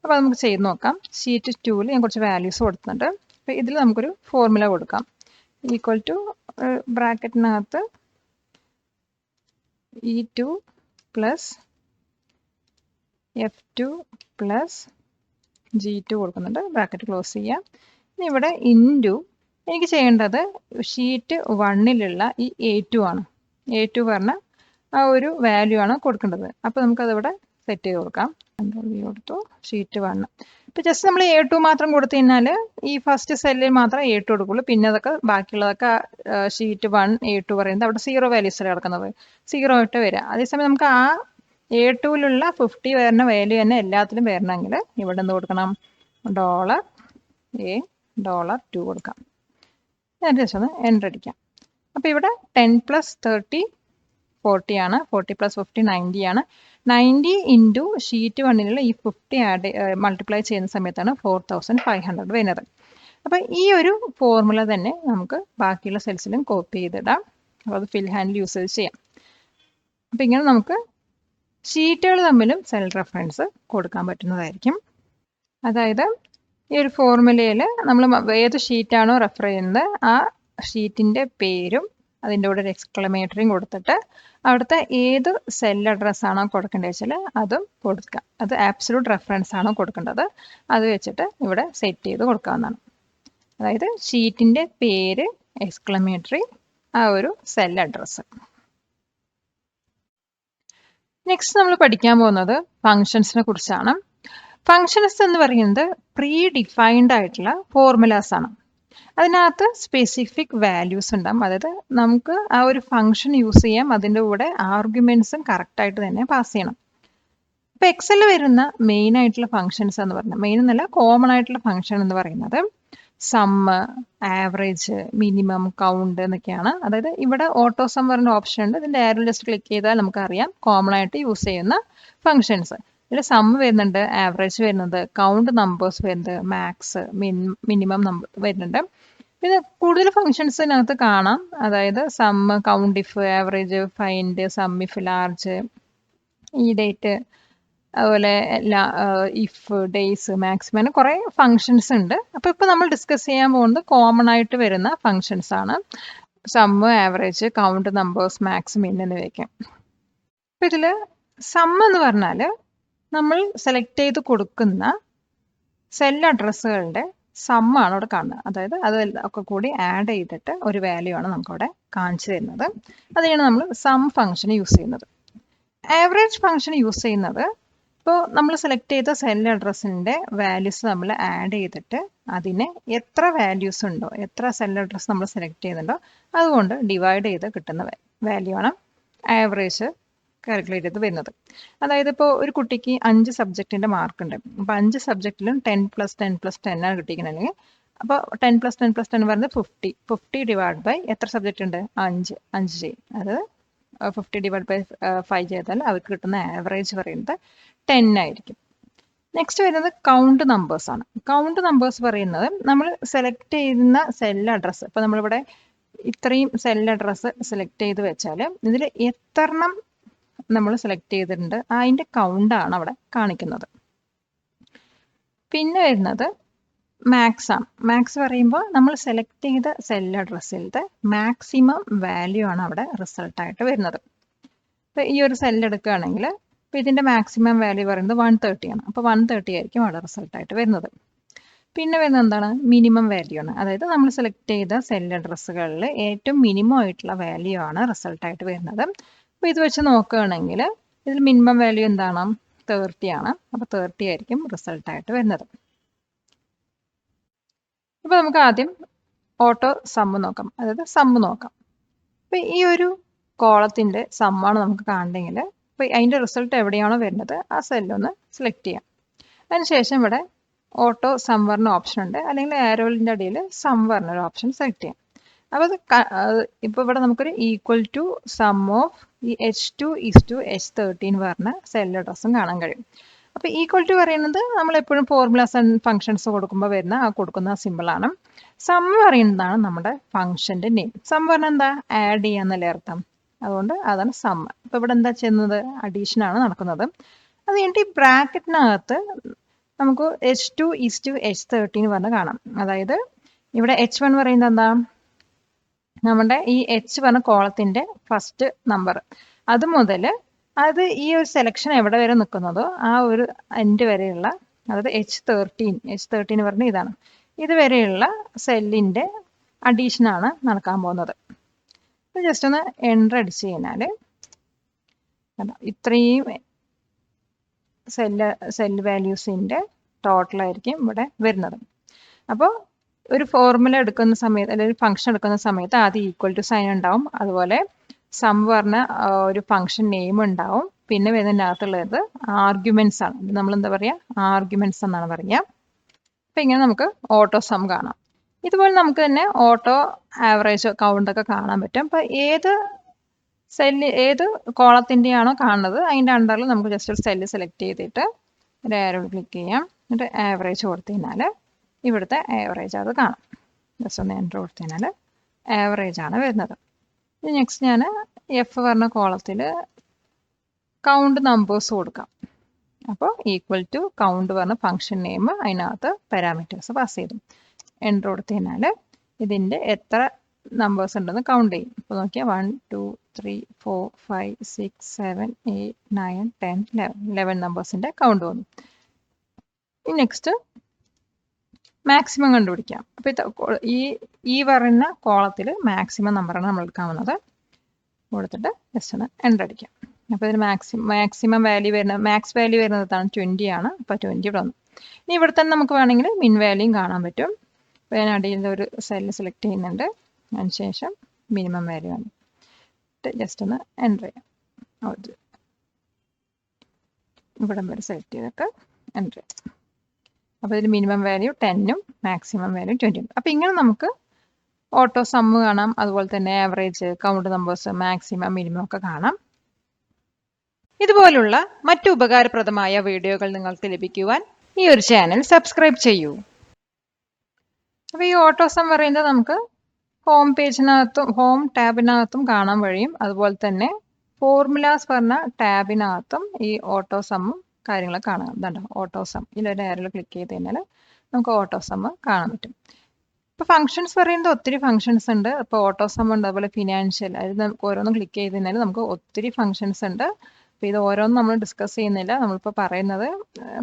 അപ്പോൾ നമുക്ക് ചെയ്ത് നോക്കാം. ഷീറ്റ് 2 ഞാൻ കുറച്ച് വാല്യൂസ് കൊടുത്തിട്ടുണ്ട്. അപ്പോൾ ഇതിൽ നമുക്കൊരു ഫോർമുല കൊടുക്കാം. ഈക്വൽ ടു ബ്രാക്കറ്റിനകത്ത് E2 plus F2 plus G2 കൊടുക്കുന്നുണ്ട്. ബ്രാക്കറ്റ് ക്ലോസ് ചെയ്യാം. ഇനി ഇവിടെ ഇൻറ്റു എനിക്ക് ചെയ്യേണ്ടത് ഷീറ്റ് 1 ഈ A2 ആണ്. A2 പറഞ്ഞ ആ ഒരു വാല്യൂ ആണ് കൊടുക്കേണ്ടത്. അപ്പോൾ നമുക്കതിവിടെ സെറ്റ് ചെയ്ത് കൊടുക്കാം. കൊടുത്തു ഷീറ്റ് 1. ഇപ്പോൾ ജസ്റ്റ് നമ്മൾ A2 മാത്രം കൊടുത്തു കഴിഞ്ഞാൽ ഈ ഫസ്റ്റ് സെല്ലിൽ മാത്രം A2 കൊടുക്കുള്ളൂ. പിന്നെ അതൊക്കെ ബാക്കിയുള്ളതൊക്കെ ഷീറ്റ് 1 A2 പറയുന്നത് അവിടെ 0 വാല്യൂസിലാണ് കിടക്കുന്നത്, 0 ഇട്ട് വരിക. അതേസമയം നമുക്ക് ആ A2 50 വരുന്ന വാല്യൂ തന്നെ എല്ലാത്തിലും വരണമെങ്കിൽ ഇവിടെ എന്ത് കൊടുക്കണം, $A $2 കൊടുക്കാം. ഞാൻ ജസ്റ്റ് ഒന്ന് എൻ്റർ അടിക്കാം. അപ്പോൾ ഇവിടെ 10 + 30 40 ആണ്. 40 + 50 90 ആണ്. 90 ഇൻറ്റു ഷീറ്റ് 1 ഈ 50 മൾട്ടിപ്ലൈ ചെയ്യുന്ന സമയത്താണ് 4500 വരുന്നത്. അപ്പോൾ ഈ ഒരു ഫോർമുല തന്നെ നമുക്ക് ബാക്കിയുള്ള സെൽസിലും കോപ്പി ചെയ്തിടാം. അപ്പോൾ അത് ഫിൽ ഹാൻഡിൽ യൂസ് ചെയ്ത് ചെയ്യാം. അപ്പോൾ ഇങ്ങനെ നമുക്ക് ഷീറ്റുകൾ തമ്മിലും സെൽ റെഫറൻസ് കൊടുക്കാൻ പറ്റുന്നതായിരിക്കും. അതായത് ഈ ഒരു ഫോർമുലയിൽ നമ്മൾ ഏത് ഷീറ്റാണോ റെഫർ ചെയ്യുന്നത് ആ ഷീറ്റിൻ്റെ പേരും അതിൻ്റെ കൂടെ ഒരു എക്സ്ക്ലമേറ്ററിയും കൊടുത്തിട്ട് അവിടുത്തെ ഏത് സെൽ അഡ്രസ്സാണോ കൊടുക്കേണ്ടത് വെച്ചാൽ അതും കൊടുക്കുക. അത് ആബ്സലൂട്ട് റെഫറൻസ് ആണോ കൊടുക്കേണ്ടത് അത് വെച്ചിട്ട് ഇവിടെ സെറ്റ് ചെയ്ത് കൊടുക്കാവുന്നതാണ്. അതായത് ഷീറ്റിൻ്റെ പേര്, എക്സ്ക്ലമേറ്ററി, ആ ഒരു സെൽ അഡ്രസ്സ്. നെക്സ്റ്റ് നമ്മൾ പഠിക്കാൻ പോകുന്നത് ഫങ്ഷൻസിനെ കുറിച്ചാണ്. ഫങ്ഷൻസ് എന്ന് പറയുന്നത് പ്രീ ഡിഫൈൻഡ് ആയിട്ടുള്ള ഫോർമുലാസ് ആണ്. അതിനകത്ത് സ്പെസിഫിക് വാല്യൂസ് ഉണ്ടാകും. അതായത് നമുക്ക് ആ ഒരു ഫംഗ്ഷൻ യൂസ് ചെയ്യാം, അതിൻ്റെ കൂടെ ആർഗ്യുമെൻറ്റ്സും കറക്റ്റായിട്ട് തന്നെ പാസ് ചെയ്യണം. ഇപ്പോൾ എക്സലിൽ വരുന്ന മെയിൻ ആയിട്ടുള്ള ഫങ്ഷൻസ് എന്ന് പറഞ്ഞാൽ, മെയിൻ എന്നല്ല കോമൺ ആയിട്ടുള്ള ഫങ്ഷൻ എന്ന് പറയുന്നത് സമ്മ്, ആവറേജ്, മിനിമം, കൗണ്ട് എന്നൊക്കെയാണ്. അതായത് ഇവിടെ ഓട്ടോ സം പറഞ്ഞ ഓപ്ഷൻ ഉണ്ട്. ഇതിൻ്റെ ആരോ ജസ്റ്റ് ക്ലിക്ക് ചെയ്താൽ നമുക്കറിയാം കോമൺ ആയിട്ട് യൂസ് ചെയ്യുന്ന ഫങ്ഷൻസ്. ഇതിൽ സമ്മ് വരുന്നുണ്ട്, ആവറേജ് വരുന്നുണ്ട്, കൗണ്ട് നമ്പേഴ്സ് വരുന്നുണ്ട്, മാക്സ്, മിനിമം നമ്പർ വരുന്നുണ്ട്. പിന്നെ കൂടുതൽ ഫങ്ഷൻസിനകത്ത് കാണാം. അതായത് sum, count if, average, find, sum if large, ഈ ഡേറ്റ്, അതുപോലെ ഇഫ്, ഡേയ്സ്, മാക്സിമം, അങ്ങനെ കുറേ ഫങ്ഷൻസ് ഉണ്ട്. അപ്പോൾ ഇപ്പോൾ നമ്മൾ ഡിസ്കസ് ചെയ്യാൻ പോകുന്നത് കോമൺ ആയിട്ട് വരുന്ന ഫങ്ഷൻസ് ആണ്. Sum, average, count numbers, max, min എന്നിവയൊക്കെ. അപ്പോൾ ഇതിൽ സം എന്ന് പറഞ്ഞാൽ നമ്മൾ സെലക്ട് ചെയ്ത് കൊടുക്കുന്ന സെൽ അഡ്രസ്സുകളുടെ സമ്മാണ് അവിടെ കാണുന്നത്. അതായത് അത് ഒക്കെ കൂടി ആഡ് ചെയ്തിട്ട് ഒരു വാല്യൂ ആണ് നമുക്കവിടെ കാണിച്ചു തരുന്നത്. അതിനാണ് നമ്മൾ സം ഫംഗ്ഷൻ യൂസ് ചെയ്യുന്നത്. ആവറേജ് ഫംഗ്ഷൻ യൂസ് ചെയ്യുന്നത് ഇപ്പോൾ നമ്മൾ സെലക്ട് ചെയ്ത സെൽ അഡ്രസ്സിൻ്റെ വാല്യൂസ് നമ്മൾ ആഡ് ചെയ്തിട്ട് അതിനെ എത്ര വാല്യൂസ് ഉണ്ടോ, എത്ര സെൽ അഡ്രസ്സ് നമ്മൾ സെലക്ട് ചെയ്യുന്നുണ്ടോ അതുകൊണ്ട് ഡിവൈഡ് ചെയ്ത് കിട്ടുന്ന വാല്യൂ ആണ് ആവറേജ് കാൽക്കുലേറ്റ് ചെയ്ത് വരുന്നത്. അതായത് ഇപ്പോൾ ഒരു കുട്ടിക്ക് 5 സബ്ജക്റ്റിൻ്റെ മാർക്കുണ്ട്. അപ്പോൾ 5 സബ്ജക്റ്റിലും 10+10+10 ആണ് കിട്ടിയിരിക്കുന്നത്. അപ്പോൾ 10+10+10 പറയുന്നത് 50. 50 ഡിവൈഡ് ബൈ എത്ര സബ്ജക്റ്റ് ഉണ്ട്? 5 ചെയ്യും. അത് 50 ഡിവൈഡ് ബൈ 5 ചെയ്താൽ അവർക്ക് കിട്ടുന്ന ആവറേജ് പറയുന്നത് 10 ആയിരിക്കും. നെക്സ്റ്റ് വരുന്നത് കൗണ്ട് നമ്പേഴ്സ് ആണ്. കൗണ്ട് നമ്പേഴ്സ് പറയുന്നത് നമ്മൾ സെലക്ട് ചെയ്യുന്ന സെൽ അഡ്രസ്സ്, ഇപ്പോൾ നമ്മളിവിടെ ഇത്രയും സെൽ അഡ്രസ്സ് സെലക്ട് ചെയ്ത് വെച്ചാൽ ഇതിൽ എത്രണ്ണം നമ്മൾ സെലക്ട് ചെയ്തിട്ടുണ്ട് അതിൻ്റെ കൗണ്ടാണ് അവിടെ കാണിക്കുന്നത്. പിന്നെ വരുന്നത് മാക്സ് ആണ്. മാക്സ് പറയുമ്പോൾ നമ്മൾ സെലക്ട് ചെയ്ത സെൽ അഡ്രസ്സിലത്തെ മാക്സിമം വാല്യൂ ആണ് അവിടെ റിസൾട്ടായിട്ട് വരുന്നത്. ഇപ്പോൾ ഈ ഒരു സെൽ എടുക്കുകയാണെങ്കിൽ ഇപ്പോൾ ഇതിൻ്റെ മാക്സിമം വാല്യൂ പറയുന്നത് 130 ആണ്. അപ്പോൾ 130 ആയിരിക്കും അവിടെ റിസൾട്ടായിട്ട് വരുന്നത്. പിന്നെ വരുന്നത് എന്താണ്? മിനിമം വാല്യൂ ആണ്. അതായത് നമ്മൾ സെലക്ട് ചെയ്ത സെൽ അഡ്രസ്സുകളിൽ ഏറ്റവും മിനിമം ആയിട്ടുള്ള വാല്യൂ ആണ് റിസൾട്ടായിട്ട് വരുന്നത്. അപ്പോൾ ഇത് വെച്ച് നോക്കുകയാണെങ്കിൽ ഇതിൽ മിനിമം വാല്യൂ എന്താണ്? 30 ആണ്. അപ്പോൾ 30 ആയിരിക്കും റിസൾട്ടായിട്ട് വരുന്നത്. അപ്പോൾ നമുക്ക് ആദ്യം ഓട്ടോ സമ്മ് നോക്കാം, അതായത് സമ്മ് നോക്കാം. അപ്പോൾ ഈ ഒരു കോളത്തിൻ്റെ സമ്മാണ് നമുക്ക് കാണണമെങ്കിൽ അപ്പോൾ അതിൻ്റെ റിസൾട്ട് എവിടെയാണോ വരുന്നത് ആ സെല്ലൊന്ന് സെലക്ട് ചെയ്യാം. അതിനുശേഷം ഇവിടെ ഓട്ടോ സം പറഞ്ഞ ഓപ്ഷൻ ഉണ്ട്, അല്ലെങ്കിൽ ആരോലിൻ്റെ അടിയിൽ സം പറഞ്ഞൊരു ഓപ്ഷൻ സെലക്ട് ചെയ്യാം. അപ്പോൾ അത് ഇപ്പോൾ ഇവിടെ നമുക്കൊരു ഈക്വൽ ടു സം ഓഫ് ഈ H2:H13 പറഞ്ഞ സെൽ അഡ്രസ്സും കാണാൻ കഴിയും. അപ്പോൾ ഈക്വൽ ടു പറയുന്നത് നമ്മൾ എപ്പോഴും ഫോർമുലാസ് ആൻഡ് ഫംഗ്ഷൻസ് കൊടുക്കുമ്പോൾ വരുന്ന കൊടുക്കുന്ന സിമ്പിളാണ്. സം പറയുന്നതാണ് നമ്മുടെ ഫംഗ്ഷൻ്റെ നെയിം. സം പറഞ്ഞാൽ എന്താ? ആഡ് ചെയ്യാന്നല്ലേ അർത്ഥം. അതുകൊണ്ട് അതാണ് സം. അപ്പോൾ ഇവിടെ എന്താ ചെയ്യുന്നത്? അഡീഷനാണ് നടക്കുന്നത്. അത് കഴിഞ്ഞിട്ട് ഈ ബ്രാക്കറ്റിനകത്ത് നമുക്ക് H2:H13 പറഞ്ഞ് കാണാം. അതായത് ഇവിടെ H1 പറയുന്നത് എന്താ? നമ്മുടെ ഈ H പറഞ്ഞ കോളത്തിൻ്റെ ഫസ്റ്റ് നമ്പർ, അത് മുതൽ അത് ഈ ഒരു സെലക്ഷൻ എവിടെ വരെ നിൽക്കുന്നതോ ആ ഒരു എൻഡ് വരെയുള്ള, അതായത് H13 പറഞ്ഞ ഇതാണ്, ഇതുവരെയുള്ള സെല്ലിൻ്റെ അഡീഷനാണ് നടക്കാൻ പോകുന്നത്. ജസ്റ്റ് ഒന്ന് എൻ്റർ അടിച്ചു കഴിഞ്ഞാൽ ഇത്രയും സെല്ല് വാല്യൂസിൻ്റെ ടോട്ടലായിരിക്കും ഇവിടെ വരുന്നത്. അപ്പോൾ ഒരു ഫോർമുല എടുക്കുന്ന സമയത്ത് അല്ലെങ്കിൽ ഒരു ഫംഗ്ഷൻ എടുക്കുന്ന സമയത്ത് ആദ്യം ഈക്വൽ ടു സൈൻ ഉണ്ടാവും, അതുപോലെ സം പറഞ്ഞ ഒരു ഫംഗ്ഷൻ നെയിം ഉണ്ടാവും, പിന്നെ വരുന്നതിനകത്തുള്ളത് ആർഗ്യുമെന്റ്സ് ആണ്. നമ്മൾ എന്താ പറയുക? ആർഗ്യുമെന്റ്സ് എന്നാണ് പറയുക. അപ്പം ഇങ്ങനെ നമുക്ക് ഓട്ടോ സം കാണാം. ഇതുപോലെ നമുക്ക് തന്നെ ഓട്ടോ ആവറേജ് കൗണ്ടൊക്കെ കാണാൻ പറ്റും. അപ്പോൾ ഏത് കോളത്തിൻ്റെയാണോ കാണുന്നത് അതിൻ്റെ അണ്ടറിൽ നമുക്ക് ജസ്റ്റ് ഒരു സെല്ല് സെലക്ട് ചെയ്തിട്ട് ഒരു ആരോ ക്ലിക്ക് ചെയ്യാം. എന്നിട്ട് ആവറേജ് കൊടുത്തു കഴിഞ്ഞാൽ ഇവിടുത്തെ ആവറേജ് അത് കാണാം. ജസ്റ്റ് ഒന്ന് എൻ്റർ കൊടുത്തു കഴിഞ്ഞാൽ ആവറേജ് ആണ് വരുന്നത്. ഇനി നെക്സ്റ്റ് ഞാൻ എഫ് പറഞ്ഞ കോളത്തിൽ കൗണ്ട് നമ്പേഴ്സ് കൊടുക്കാം. അപ്പോൾ ഈക്വൽ ടു കൗണ്ട് പറഞ്ഞ ഫംഗ്ഷൻ നെയിം, അതിനകത്ത് പാരാമീറ്റേഴ്സ് പാസ് ചെയ്തു. എൻ്റർ കൊടുത്തു കഴിഞ്ഞാൽ ഇതിൻ്റെ എത്ര നമ്പേഴ്സ് ഉണ്ടെന്ന് കൗണ്ട് ചെയ്യും. ഇപ്പോൾ നോക്കിയാൽ 1 2 3 4 5 6 7 8 9 10 11 നമ്പേഴ്സിൻ്റെ കൗണ്ട് വന്നു. ഇനി നെക്സ്റ്റ് മാക്സിമം കണ്ടുപിടിക്കാം. അപ്പോൾ ഈ പറയുന്ന കോളത്തിൽ മാക്സിമം നമ്പറാണ് നമ്മൾ എടുക്കാവുന്നത്. കൊടുത്തിട്ട് ജസ്റ്റ് ഒന്ന് എൻ്റർ അടിക്കാം. അപ്പോൾ ഇതിന് മാക്സിമം വാല്യൂ വരുന്നത്, മാക്സ് വാല്യൂ വരുന്നത് 20 ആണ്. അപ്പോൾ 20 ഇവിടെ വന്നു. ഇനി ഇവിടെ തന്നെ നമുക്ക് വേണമെങ്കിൽ മിൻ വാല്യൂയും കാണാൻ പറ്റും. അപ്പോൾ ഞാൻ അടിയിൽ ഒരു സെല്ല് സെലക്ട് ചെയ്യുന്നുണ്ട്. അതിനുശേഷം മിനിമം വാല്യൂ ആണ് ജസ്റ്റ് ഒന്ന് എൻ്റർ ചെയ്യാം. ഇവിടം വരെ സെലക്ട് ചെയ്തിട്ട് എൻ്റർ ചെയ്യാം. അപ്പോൾ ഇതിൽ മിനിമം വാല്യൂ 10ഉം മാക്സിമം വാല്യൂ 20ഉം. അപ്പോൾ ഇങ്ങനെ നമുക്ക് ഓട്ടോ സമ്മ് കാണാം, അതുപോലെ തന്നെ average, count numbers, maximum, minimum ഒക്കെ കാണാം. ഇതുപോലുള്ള മറ്റു ഉപകാരപ്രദമായ വീഡിയോകൾ നിങ്ങൾക്ക് ലഭിക്കുവാൻ ഈ ഒരു ചാനൽ സബ്സ്ക്രൈബ് ചെയ്യൂ. അപ്പോൾ ഈ ഓട്ടോ സം പറയുന്നത് നമുക്ക് ഹോം പേജിനകത്തും ഹോം ടാബിനകത്തും കാണാൻ കഴിയും. അതുപോലെ തന്നെ ഫോർമുലാസ് പറഞ്ഞ ടാബിനകത്തും ഈ ഓട്ടോ സമ്മും കാര്യങ്ങളൊക്കെ കാണാം. ഇതുണ്ട് ഓട്ടോ സം. ഇതിലൊരു ആരോയിൽ ക്ലിക്ക് ചെയ്ത് കഴിഞ്ഞാൽ നമുക്ക് ഓട്ടോ സമ്മ് കാണാൻ പറ്റും. ഇപ്പോൾ ഫംഗ്ഷൻസ് പറയുന്നത് ഒത്തിരി ഫംഗ്ഷൻസ് ഉണ്ട്. ഇപ്പോൾ ഓട്ടോ സം ഉണ്ട്, അതുപോലെ ഫിനാൻഷ്യൽ, അതിൽ നമുക്ക് ഓരോന്നും ക്ലിക്ക് ചെയ്ത് കഴിഞ്ഞാൽ നമുക്ക് ഒത്തിരി ഫംഗ്ഷൻസ് ഉണ്ട്. അപ്പോൾ ഇത് ഓരോന്നും നമ്മൾ ഡിസ്കസ് ചെയ്യുന്നില്ല. നമ്മളിപ്പോൾ പറയുന്നത്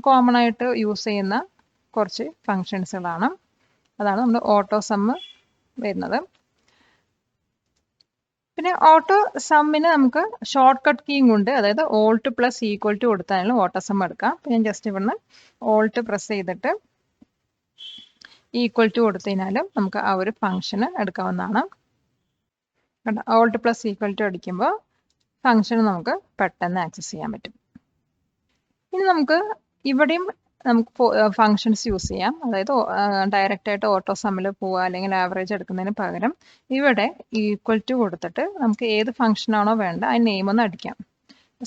കോമൺ ആയിട്ട് യൂസ് ചെയ്യുന്ന കുറച്ച് ഫങ്ഷൻസുകളാണ്. അതാണ് നമ്മൾ ഓട്ടോ സമ്മ് വരുന്നത്. പിന്നെ ഓട്ടോ സമ്മിന് നമുക്ക് ഷോർട്ട് കട്ട് കീയും ഉണ്ട്. അതായത് ഓൾട്ട് പ്ലസ് ഈക്വൽ ടു കൊടുത്താലും ഓട്ടോ സം എടുക്കാം. അപ്പോൾ ഞാൻ ജസ്റ്റ് ഇവിടുന്ന് ഓൾട്ട് പ്രസ് ചെയ്തിട്ട് ഈക്വൽ ടു കൊടുത്തു കഴിഞ്ഞാലും നമുക്ക് ആ ഒരു ഫംഗ്ഷന് എടുക്കാവുന്നതാണ്. ഓൾട്ട് പ്ലസ് ഈക്വൽ ടു അടിക്കുമ്പോൾ ഫംഗ്ഷൻ നമുക്ക് പെട്ടെന്ന് ആക്സസ് ചെയ്യാൻ പറ്റും. ഇനി നമുക്ക് ഇവിടെയും നമുക്ക് ഫങ്ഷൻസ് യൂസ് ചെയ്യാം. അതായത് ഡയറക്റ്റ് ആയിട്ട് ഓട്ടോ സമ്മിൽ പോവുക അല്ലെങ്കിൽ ആവറേജ് എടുക്കുന്നതിന് പകരം ഇവിടെ ഈക്വൽ ടു കൊടുത്തിട്ട് നമുക്ക് ഏത് ഫംഗ്ഷനാണോ വേണ്ട ആ നെയിം ഒന്ന് അടിക്കാം.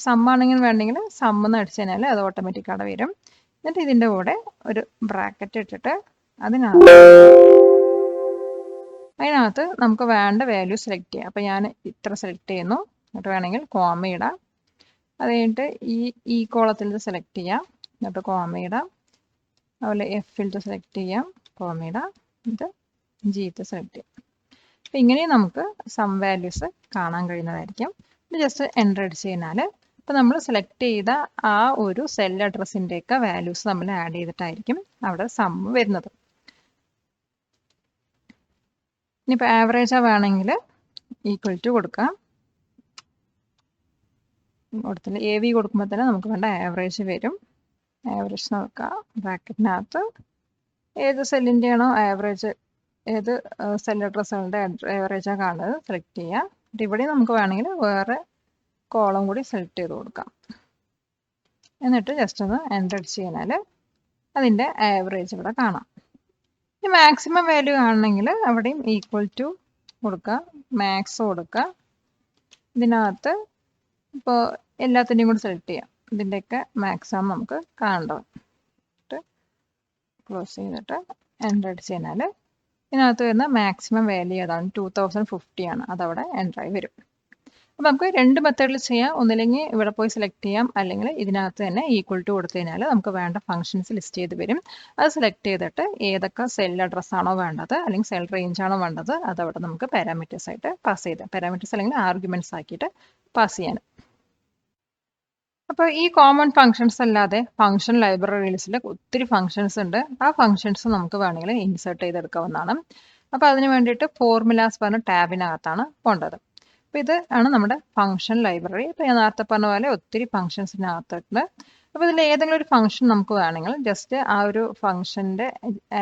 സമ്മാണെങ്കിൽ വേണ്ടെങ്കിൽ സമ്മെന്ന് അടിച്ചു കഴിഞ്ഞാൽ അത് ഓട്ടോമാറ്റിക് അവിടെ വരും. എന്നിട്ട് ഇതിൻ്റെ കൂടെ ഒരു ബ്രാക്കറ്റ് ഇട്ടിട്ട് അതിനകത്ത് നമുക്ക് വേണ്ട വാല്യൂ സെലക്ട് ചെയ്യാം. അപ്പോൾ ഞാൻ ഇത്ര സെലക്ട് ചെയ്യുന്നു. എന്നിട്ട് വേണമെങ്കിൽ കോമ ഇടാം. അത് കഴിഞ്ഞിട്ട് ഈ കോളത്തിൽ സെലക്ട് ചെയ്യാം. എന്നിട്ട് കോമ ഇടാം. അതുപോലെ എഫിലത്തെ സെലക്ട് ചെയ്യാം, കോമ ഇടാം. ഇത് ജിത്തെ സെലക്ട് ചെയ്യാം. അപ്പം ഇങ്ങനെ നമുക്ക് സം വാല്യൂസ് കാണാൻ കഴിയുന്നതായിരിക്കും. ഇത് ജസ്റ്റ് എൻ്റർ അടിച്ച് കഴിഞ്ഞാൽ ഇപ്പം നമ്മൾ സെലക്ട് ചെയ്ത ആ ഒരു സെൽ അഡ്രസ്സിൻ്റെയൊക്കെ വാല്യൂസ് നമ്മൾ ആഡ് ചെയ്തിട്ടായിരിക്കും അവിടെ സം വരുന്നത്. ഇനിയിപ്പോൾ ആവറേജാ വേണമെങ്കിൽ ഈക്വൽ ടു കൊടുക്കാം. കൊടുത്തില്ല എ വി കൊടുക്കുമ്പോൾ തന്നെ നമുക്ക് വേണ്ട ആവറേജ് വരും. ആവറേജ് നോക്കാം. ബ്രാക്കറ്റിനകത്ത് ഏത് സെല്ലിൻ്റെ ആണോ ആവറേജ്, ഏത് സെൽ അഡ്രസ്സുകളുടെ ആവറേജാണ് കാണുന്നത് സെലക്ട് ചെയ്യുക. എന്നിട്ട് ഇവിടെ നമുക്ക് വേണമെങ്കിൽ വേറെ കോളം കൂടി സെലക്ട് ചെയ്ത് കൊടുക്കാം. എന്നിട്ട് ജസ്റ്റ് ഒന്ന് എൻ്റർ അടിച്ച് കഴിഞ്ഞാൽ അതിൻ്റെ ആവറേജ് ഇവിടെ കാണാം. ഈ മാക്സിമം വാല്യൂ കാണണമെങ്കിൽ അവിടെയും ഈക്വൽ ടു കൊടുക്കുക, മാക്സ് കൊടുക്കുക. ഇതിനകത്ത് ഇപ്പോൾ എല്ലാത്തിൻ്റെയും കൂടി സെലക്ട് ചെയ്യാം. ഇതിൻ്റെയൊക്കെ മാക്സിമം നമുക്ക് കാണേണ്ടത്. ക്ലോസ് ചെയ്തിട്ട് എൻ്റർ അടിച്ച് കഴിഞ്ഞാൽ ഇതിനകത്ത് വരുന്ന മാക്സിമം വാല്യൂ ഏതാണ് 2050 ആണ്. അതവിടെ എൻ്റർ ആയി വരും. അപ്പോൾ നമുക്ക് രണ്ട് മെത്തേഡിൽ ചെയ്യാം. ഒന്നില്ലെങ്കിൽ ഇവിടെ പോയി സെലക്ട് ചെയ്യാം, അല്ലെങ്കിൽ ഇതിനകത്ത് തന്നെ ഈക്വൽ ടു കൊടുത്തു കഴിഞ്ഞാൽ നമുക്ക് വേണ്ട ഫംഗ്ഷൻസ് ലിസ്റ്റ് ചെയ്ത് വരും. അത് സെലക്ട് ചെയ്തിട്ട് ഏതൊക്കെ സെൽ അഡ്രസ് ആണോ വേണ്ടത് അല്ലെങ്കിൽ സെൽ റേഞ്ച് ആണോ വേണ്ടത് അതവിടെ നമുക്ക് പാരാമീറ്റേഴ്സ് ആയിട്ട് പാസ് ചെയ്ത്, പാരാമീറ്റേഴ്സ് അല്ലെങ്കിൽ ആർഗ്യുമെന്റ്സ് ആക്കിയിട്ട് പാസ് ചെയ്യാൻ. അപ്പോൾ ഈ കോമൺ ഫങ്ഷൻസ് അല്ലാതെ ഫങ്ഷൻ ലൈബ്രറീസിൽ ഒത്തിരി ഫങ്ഷൻസ് ഉണ്ട്. ആ ഫങ്ഷൻസ് നമുക്ക് വേണമെങ്കിൽ ഇൻസേർട്ട് ചെയ്തെടുക്കാവുന്നതാണ്. അപ്പോൾ അതിന് വേണ്ടിയിട്ട് ഫോർമുലാസ് പറഞ്ഞ ടാബിനകത്താണ് പോകേണ്ടത്. അപ്പോൾ ഇത് ആണ് നമ്മുടെ ഫങ്ഷൻ ലൈബ്രറി. ഇപ്പോൾ ഞാൻ നേരത്തെ പറഞ്ഞ പോലെ ഒത്തിരി ഫങ്ഷൻസിനകത്തുണ്ട്. അപ്പോൾ ഇതിൽ ഏതെങ്കിലും ഒരു ഫങ്ഷൻ നമുക്ക് വേണമെങ്കിൽ ജസ്റ്റ് ആ ഒരു ഫങ്ഷൻ്റെ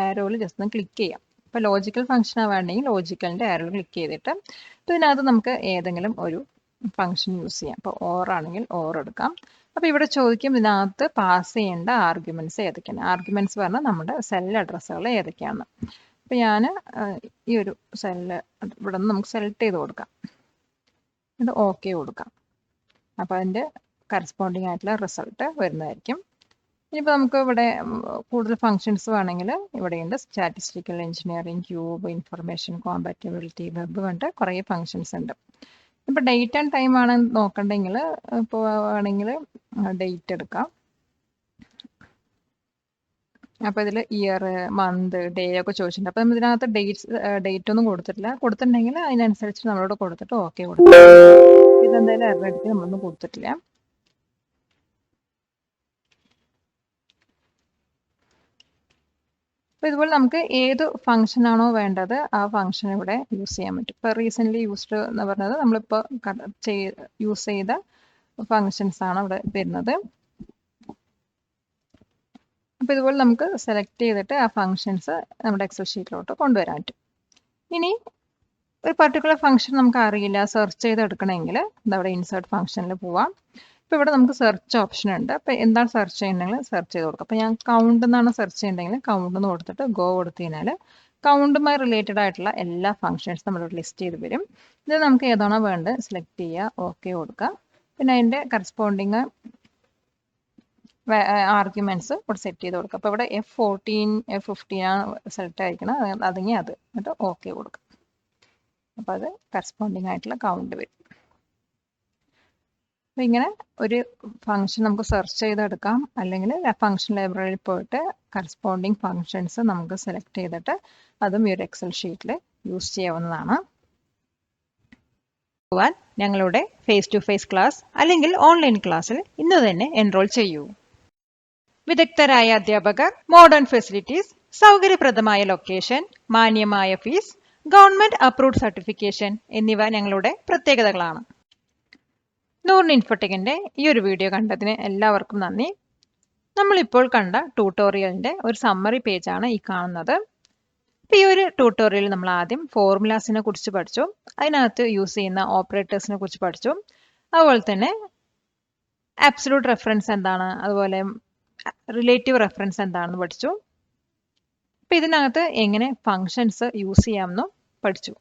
ആരോയിൽ ജസ്റ്റ് ഒന്ന് ക്ലിക്ക് ചെയ്യാം. ഇപ്പോൾ ലോജിക്കൽ ഫങ്ഷനാണ് വേണമെങ്കിൽ ലോജിക്കലിൻ്റെ ആരോയിൽ ക്ലിക്ക് ചെയ്തിട്ട് അപ്പോൾ ഇതിനകത്ത് നമുക്ക് ഏതെങ്കിലും ഒരു ഫങ്ഷൻ യൂസ് ചെയ്യാം. അപ്പോൾ ഓർ ആണെങ്കിൽ ഓർ എടുക്കാം. അപ്പോൾ ഇവിടെ ചോദിക്കും ഇതിനകത്ത് പാസ് ചെയ്യേണ്ട ആർഗ്യുമെന്റ്സ് ഏതൊക്കെയാണ്. ആർഗ്യുമെന്റ്സ് പറഞ്ഞാൽ നമ്മുടെ സെൽ അഡ്രസ്സുകൾ ഏതൊക്കെയാണ്. അപ്പോൾ ഞാൻ ഈ ഒരു സെല്ല് ഇവിടെ നിന്ന് നമുക്ക് സെലക്ട് ചെയ്ത് കൊടുക്കാം. ഇത് ഓക്കെ കൊടുക്കാം. അപ്പോൾ അതിൻ്റെ കറസ്പോണ്ടിങ് ആയിട്ടുള്ള റിസൾട്ട് വരുന്നതായിരിക്കും. ഇനിയിപ്പോൾ നമുക്ക് ഇവിടെ കൂടുതൽ ഫങ്ഷൻസ് വേണമെങ്കിൽ ഇവിടെയുണ്ട്. Statistical engineering, cube, information compatibility, web കണ്ട് കുറേ ഫങ്ഷൻസ് ഉണ്ട്. ഇപ്പോൾ ഡേറ്റ് ആൻഡ് ടൈം ആണ് നോക്കണ്ടെങ്കിൽ ഇപ്പോൾ വേണമെങ്കിൽ ഡേറ്റ് എടുക്കാം. അപ്പോൾ ഇതിൽ ഇയർ, മന്ത്, ഡേ ഒക്കെ ചോദിച്ചിട്ടുണ്ട്. അപ്പോൾ നമ്മൾ ഇതിനകത്ത് ഡേറ്റ് ഒന്നും കൊടുത്തിട്ടില്ല. കൊടുത്തിട്ടുണ്ടെങ്കിൽ അതിനനുസരിച്ച് നമ്മളോട് കൊടുത്തിട്ട് ഓക്കെ കൊടുക്കും. ഇതെന്തായാലും എറർ അടിക്ക് നമ്മളൊന്നും കൊടുത്തിട്ടില്ല. അപ്പോൾ ഇതുപോലെ നമുക്ക് ഏത് ഫംഗ്ഷൻ ആണോ വേണ്ടത് ആ ഫംഗ്ഷൻ ഇവിടെ യൂസ് ചെയ്യാൻ പറ്റും. ഇപ്പോൾ റീസെൻ്റ്ലി യൂസ്ഡ് എന്ന് പറഞ്ഞത് നമ്മളിപ്പോൾ യൂസ് ചെയ്ത ഫങ്ഷൻസ് ആണ് ഇവിടെ വരുന്നത്. അപ്പോൾ ഇതുപോലെ നമുക്ക് സെലക്ട് ചെയ്തിട്ട് ആ ഫങ്ഷൻസ് നമ്മുടെ എക്സൽ ഷീറ്റിലോട്ട് കൊണ്ടുവരാൻ പറ്റും. ഇനി ഒരു പർട്ടിക്കുലർ ഫംഗ്ഷൻ നമുക്ക് അറിയില്ല, സെർച്ച് ചെയ്ത് എടുക്കണമെങ്കിൽ ഇതവിടെ ഇൻസേർട്ട് ഫംഗ്ഷനിൽ പോവാം. ഇപ്പോൾ ഇവിടെ നമുക്ക് സെർച്ച് ഓപ്ഷൻ ഉണ്ട്. അപ്പോൾ എന്താണ് സെർച്ച് ചെയ്യണമെങ്കിൽ സെർച്ച് ചെയ്ത് കൊടുക്കാം. അപ്പോൾ ഞാൻ കൗണ്ട് എന്നാണ് സെർച്ച് ചെയ്യണമെങ്കിൽ കൗണ്ട് എന്ന് കൊടുത്തിട്ട് ഗോ കൊടുത്തു കഴിഞ്ഞാൽ കൗണ്ടുമായി റിലേറ്റഡ് ആയിട്ടുള്ള എല്ലാ ഫംഗ്ഷൻസ് നമ്മളിവിടെ ലിസ്റ്റ് ചെയ്ത് വരും. ഇത് നമുക്ക് ഏതാണോ വേണ്ടത് സെലക്ട് ചെയ്യുക, ഓക്കെ കൊടുക്കുക. പിന്നെ അതിൻ്റെ കറസ്പോണ്ടിങ് ആർഗ്യുമെന്റ്സ് ഇവിടെ സെറ്റ് ചെയ്ത് കൊടുക്കുക. അപ്പോൾ ഇവിടെ F14, F15 ആണ് സെലക്ട് ആയിരിക്കണം. അതെങ്കിൽ അത് എന്നിട്ട് ഓക്കെ കൊടുക്കുക. അപ്പോൾ അത് കറസ്പോണ്ടിങ് ആയിട്ടുള്ള കൗണ്ട് വരും. അപ്പോൾ ഇങ്ങനെ ഒരു ഫംഗ്ഷൻ നമുക്ക് സെർച്ച് ചെയ്തെടുക്കാം, അല്ലെങ്കിൽ ഫംഗ്ഷൻ ലൈബ്രറിയിൽ പോയിട്ട് കറസ്പോണ്ടിങ് ഫങ്ഷൻസ് നമുക്ക് സെലക്ട് ചെയ്തിട്ട് അതും ഈ ഒരു എക്സൽ ഷീറ്റിൽ യൂസ് ചെയ്യാവുന്നതാണ്. പോവാൻ ഞങ്ങളുടെ ഫേസ് ടു ഫേസ് ക്ലാസ് അല്ലെങ്കിൽ ഓൺലൈൻ ക്ലാസ്സിൽ ഇന്ന് തന്നെ എൻറോൾ ചെയ്യൂ. വിദഗ്ധരായ അധ്യാപകർ, മോഡേൺ ഫെസിലിറ്റീസ്, സൗകര്യപ്രദമായ ലൊക്കേഷൻ, മാന്യമായ ഫീസ്, ഗവൺമെന്റ് അപ്രൂവ്ഡ് സർട്ടിഫിക്കേഷൻ എന്നിവ ഞങ്ങളുടെ പ്രത്യേകതകളാണ്. നൂറിൻ ഇൻഫോടെക്കിന്റെ ഈ ഒരു വീഡിയോ കണ്ടതിന് എല്ലാവർക്കും നന്ദി. നമ്മളിപ്പോൾ കണ്ട ട്യൂട്ടോറിയലിന്റെ ഒരു സമ്മറി പേജാണ് ഈ കാണുന്നത്. ഈ ഒരു ട്യൂട്ടോറിയൽ നമ്മൾ ആദ്യം ഫോർമുലാസിനെ കുറിച്ച് പഠിച്ചു, അതിനകത്ത് യൂസ് ചെയ്യുന്ന ഓപ്പറേറ്റേഴ്സിനെ കുറിച്ച് പഠിച്ചു, അതുപോലെ തന്നെ ആബ്സല്യൂട്ട് റെഫറൻസ് എന്താണ്, അതുപോലെ റിലേറ്റീവ് റെഫറൻസ് എന്താണെന്ന് പഠിച്ചു. അപ്പം ഇതിനകത്ത് എങ്ങനെ ഫങ്ഷൻസ് യൂസ് ചെയ്യാമെന്നും പഠിച്ചു.